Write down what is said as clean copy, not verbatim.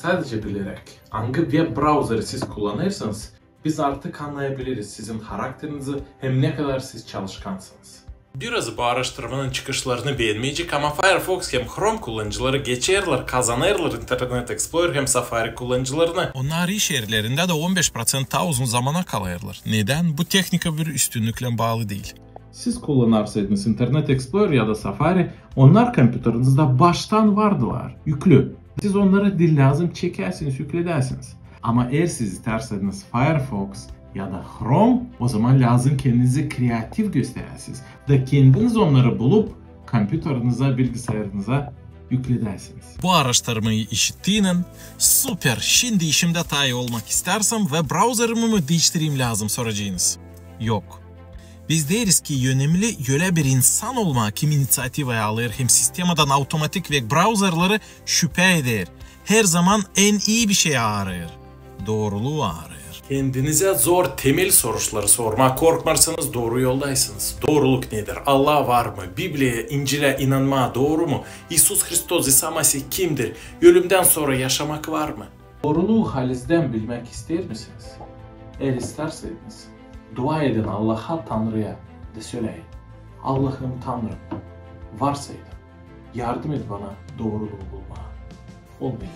Sadece bilerek hangi web browser'ı siz kullanırsanız biz artık anlayabiliriz sizin karakterinizi hem ne kadar siz çalışkansınız. Biraz bu araştırmanın çıkışlarını beğenmeyecek ama Firefox hem Chrome kullanıcıları geçerler, kazanırlar Internet Explorer hem Safari kullanıcılarını. Onlar iş yerlerinde de 15% daha uzun zamana kalırlar. Neden? Bu teknika bir üstünlükle bağlı değil. Siz kullanarsaydınız Internet Explorer ya da Safari, onlar kompüterinizde baştan vardılar, yüklü. Siz onlara dil lazım çekersiniz, yükledersiniz. Ama eğer siz isterseniz Firefox ya da Chrome, o zaman lazım kendinizi kreatif gösteresiniz. Da kendiniz onları bulup kompüterinize, bilgisayarınıza yükledersiniz. Bu araştırmayı işittiğinin süper, şimdi işimde daha iyi olmak istersem ve browser'ımı mı değiştireyim lazım soracağınız. Yok. Biz deriz ki önemli öyle bir insan olma kim inisiyatifayı alır hem sistemadan otomatik web browser'ları şüphe eder. Her zaman en iyi bir şey arıyor. Doğruluğu arıyor. Kendinize zor temel soruları sormak korkmarsanız doğru yoldaysınız. Doğruluk nedir? Allah var mı? Bibli'ye, İncil'e inanma doğru mu? İsus Hristos, İsa Mesih kimdir? Ölümden sonra yaşamak var mı? Doğruluğu halinizden bilmek ister misiniz? Eğer isterseniz dua edin Allah'a, Tanrı'ya de söyleyin. Allah'ım Tanrım, varsaydım. Yardım et bana doğruluğu bulmaya. Olmayın.